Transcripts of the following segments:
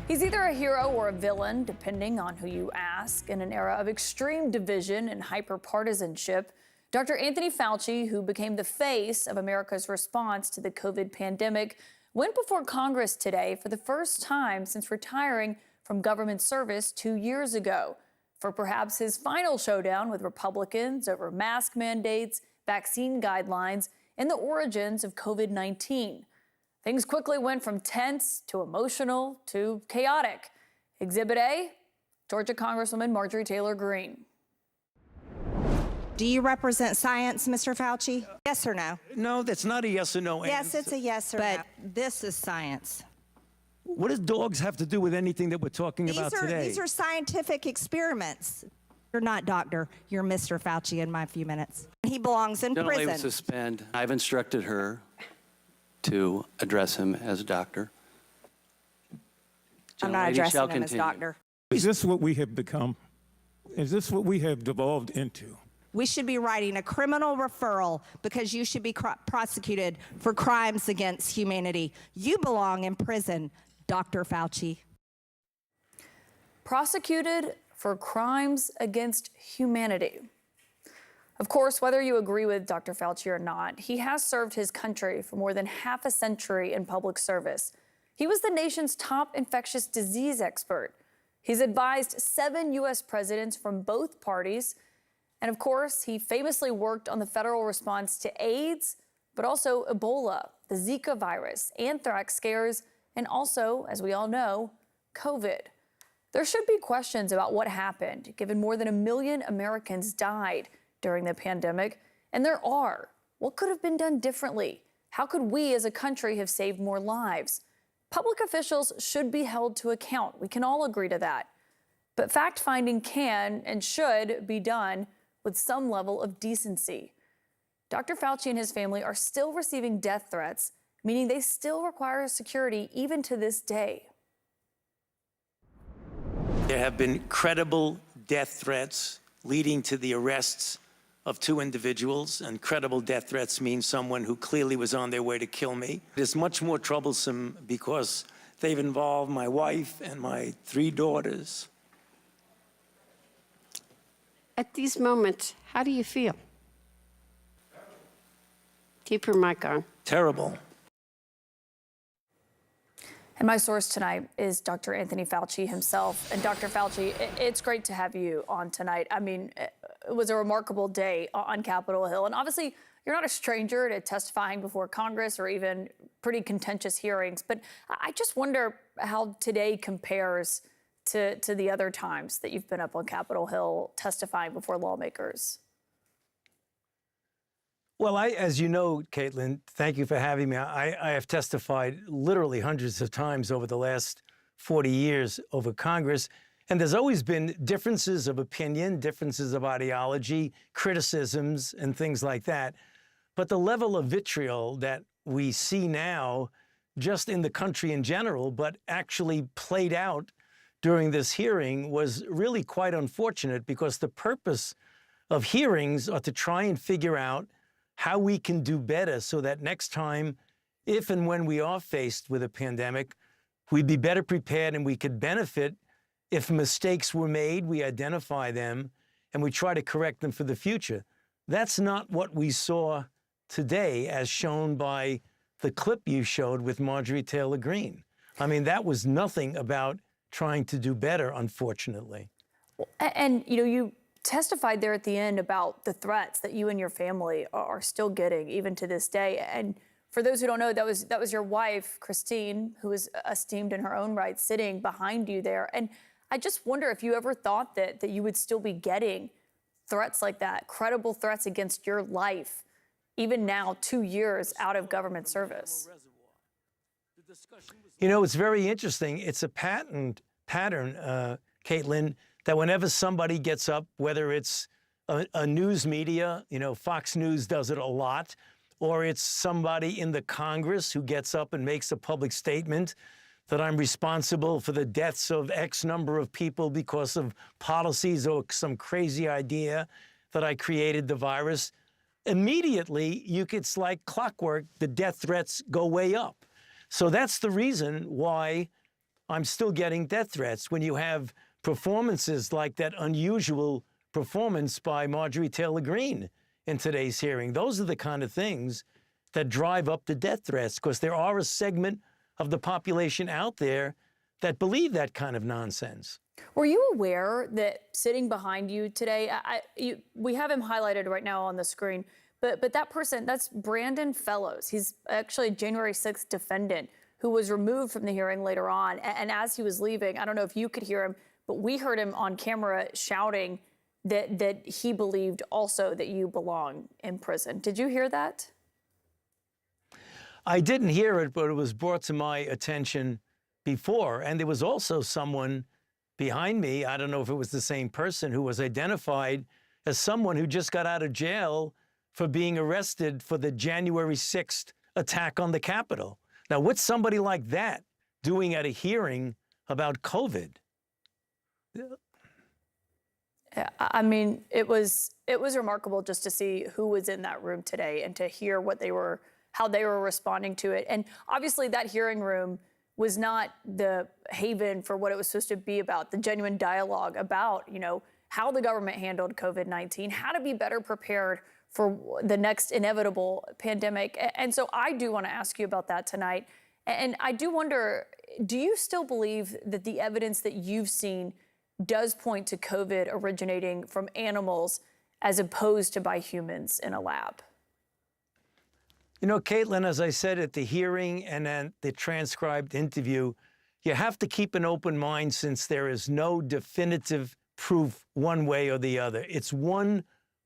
He's either a hero or a villain, depending on who you ask. In an era of extreme division and hyperpartisanship, Dr. Anthony Fauci, who became the face of America's response to the COVID pandemic, went before Congress today for the first time since retiring from government service 2 years ago for perhaps his final showdown with Republicans over mask mandates, vaccine guidelines, and the origins of COVID-19. Things quickly went from tense to emotional to chaotic. Exhibit A, Georgia Congresswoman Marjorie Taylor Greene. Do you represent science, Mr. Fauci? Yes or no? No, that's not a yes or no answer. Yes, it's a yes or no. But this is science. What does dogs have to do with anything that we're talking about today? These are scientific experiments. You're not doctor. You're Mr. Fauci in my few minutes. He belongs in Generally prison. would suspend. I've instructed her to address him as doctor. I'm not addressing him as doctor. Is this what we have become? Is this what we have devolved into? We should be writing a criminal referral because you should be prosecuted for crimes against humanity. You belong in prison, Dr. Fauci. Prosecuted for crimes against humanity. Of course, whether you agree with Dr. Fauci or not, he has served his country for more than half a century in public service. He was the nation's top infectious disease expert. He's advised 7 U.S. presidents from both parties. And of course, he famously worked on the federal response to AIDS, but also Ebola, the Zika virus, anthrax scares, and also, as we all know, COVID. There should be questions about what happened, given more than 1 million Americans died during the pandemic, and there are. What could have been done differently? How could we as a country have saved more lives? Public officials should be held to account. We can all agree to that. But fact-finding can and should be done with some level of decency. Dr. Fauci and his family are still receiving death threats, meaning they still require security even to this day. There have been credible death threats leading to the arrests of 2 individuals, and credible death threats mean someone who clearly was on their way to kill me. It's much more troublesome because they've involved my wife and my 3 daughters. At these moments, how do you feel? Keep your mic on. Terrible. And my source tonight is Dr. Anthony Fauci himself. And Dr. Fauci, it's great to have you on tonight. I mean, it was a remarkable day on Capitol Hill. And obviously, you're not a stranger to testifying before Congress or even pretty contentious hearings. But I just wonder how today compares to the other times that you've been up on Capitol Hill testifying before lawmakers. Well, as you know, Caitlin, thank you for having me. I have testified literally hundreds of times over the last 40 years over Congress, and there's always been differences of opinion, differences of ideology, criticisms, and things like that. But the level of vitriol that we see now, just in the country in general, but actually played out during this hearing, was really quite unfortunate, because the purpose of hearings are to try and figure out how we can do better so that next time, if and when we are faced with a pandemic, we'd be better prepared and we could benefit. If mistakes were made, we identify them and we try to correct them for the future. That's not what we saw today, as shown by the clip you showed with Marjorie Taylor Greene. I mean, that was nothing about trying to do better, unfortunately. And, you testified there at the end about the threats that you and your family are still getting even to this day. And for those who don't know, that was your wife, Christine, who is esteemed in her own right, sitting behind you there. And I just wonder if you ever thought that you would still be getting threats like that, credible threats against your life, even now, 2 years out of government service. You know, it's very interesting. It's a pattern, Caitlin, that whenever somebody gets up, whether it's a news media, Fox News does it a lot, or it's somebody in the Congress who gets up and makes a public statement that I'm responsible for the deaths of X number of people because of policies or some crazy idea that I created the virus, immediately, it's like clockwork, the death threats go way up. So that's the reason why I'm still getting death threats. When you have performances like that unusual performance by Marjorie Taylor Greene in today's hearing, those are the kind of things that drive up the death threats, because there are a segment of the population out there that believe that kind of nonsense. Were you aware that sitting behind you today, we have him highlighted right now on the screen, but that person, that's Brandon Fellows. He's actually a January 6th defendant who was removed from the hearing later on. And as he was leaving, I don't know if you could hear him, but we heard him on camera shouting that he believed also that you belong in prison. Did you hear that? I didn't hear it, but it was brought to my attention before. And there was also someone behind me, I don't know if it was the same person, who was identified as someone who just got out of jail for being arrested for the January 6th attack on the Capitol. Now, what's somebody like that doing at a hearing about COVID? I mean, it was remarkable just to see who was in that room today and to hear how they were responding to it. And obviously that hearing room was not the haven for what it was supposed to be about, the genuine dialogue about, how the government handled COVID-19, how to be better prepared for the next inevitable pandemic. And so I do want to ask you about that tonight. And I do wonder, do you still believe that the evidence that you've seen does point to COVID originating from animals as opposed to by humans in a lab? Caitlin, as I said at the hearing and then the transcribed interview, you have to keep an open mind since there is no definitive proof one way or the other. It's one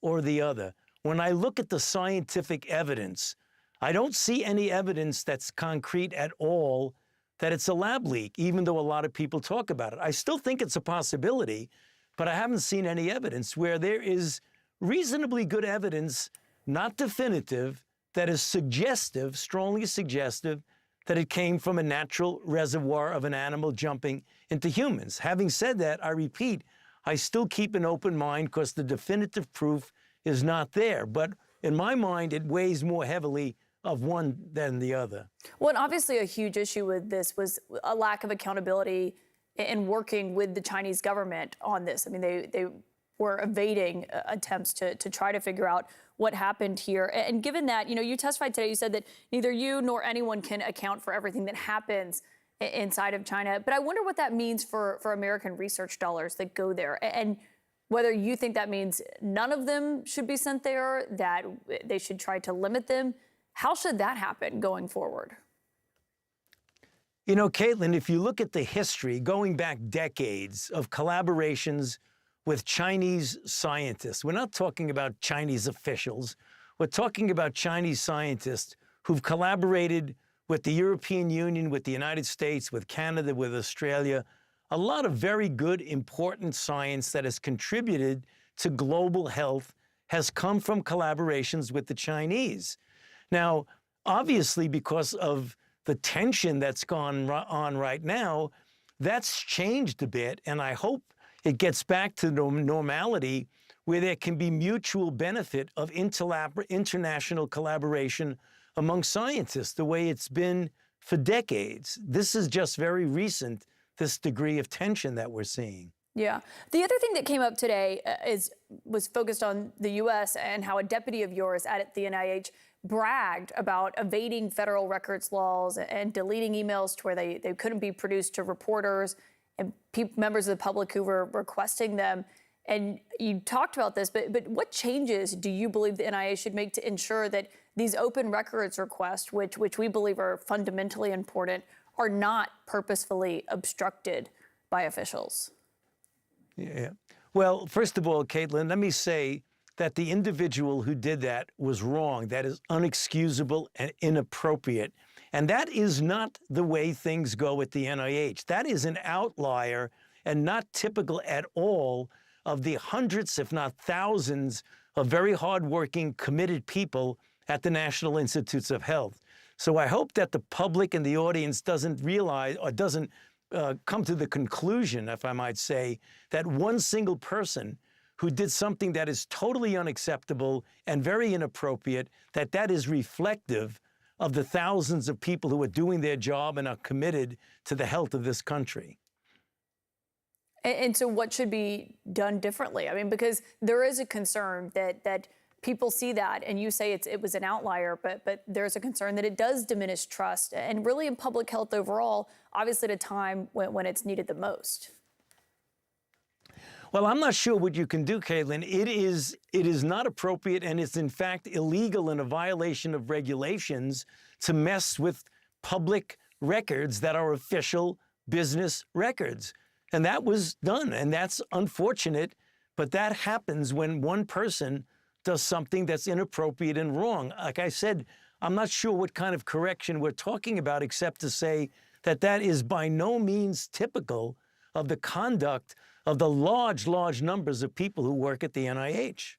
or the other. When I look at the scientific evidence, I don't see any evidence that's concrete at all that it's a lab leak, even though a lot of people talk about it. I still think it's a possibility, but I haven't seen any evidence where there is reasonably good evidence, not definitive, that is suggestive, strongly suggestive, that it came from a natural reservoir of an animal jumping into humans. Having said that, I repeat, I still keep an open mind because the definitive proof is not there. But in my mind, it weighs more heavily of one than the other. Well, and obviously a huge issue with this was a lack of accountability in working with the Chinese government on this. I mean, they were evading attempts to try to figure out what happened here. And given that, you testified today, you said that neither you nor anyone can account for everything that happens inside of China. But I wonder what that means for American research dollars that go there, and whether you think that means none of them should be sent there, that they should try to limit them. How should that happen going forward? Caitlin, if you look at the history going back decades of collaborations with Chinese scientists, we're not talking about Chinese officials. We're talking about Chinese scientists who've collaborated with the European Union, with the United States, with Canada, with Australia. A lot of very good, important science that has contributed to global health has come from collaborations with the Chinese. Now, obviously, because of the tension that's gone on right now, that's changed a bit, and I hope it gets back to normality where there can be mutual benefit of international collaboration among scientists, the way it's been for decades. This is just very recent, this degree of tension that we're seeing. Yeah. The other thing that came up today was focused on the U.S. and how a deputy of yours at the NIH bragged about evading federal records laws and deleting emails to where they couldn't be produced to reporters and members of the public who were requesting them. And you talked about this, but what changes do you believe the NIH should make to ensure that these open records requests, which we believe are fundamentally important, are not purposefully obstructed by officials? Yeah. Well, first of all, Caitlin, let me say that the individual who did that was wrong. That is unexcusable and inappropriate. And that is not the way things go at the NIH. That is an outlier and not typical at all of the hundreds, if not thousands, of very hardworking, committed people at the National Institutes of Health. So I hope that the public and the audience doesn't realize or doesn't come to the conclusion, if I might say, that one single person who did something that is totally unacceptable and very inappropriate, that is reflective of the thousands of people who are doing their job and are committed to the health of this country. And so what should be done differently? I mean, because there is a concern that people see that, and you say it was an outlier, but there's a concern that it does diminish trust and really in public health overall, obviously at a time when it's needed the most. Well, I'm not sure what you can do, Caitlin. It is not appropriate, and it's in fact illegal and a violation of regulations to mess with public records that are official business records. And that was done, and that's unfortunate, but that happens when one person does something that's inappropriate and wrong. Like I said, I'm not sure what kind of correction we're talking about, except to say that that is by no means typical of the conduct of the large numbers of people who work at the NIH.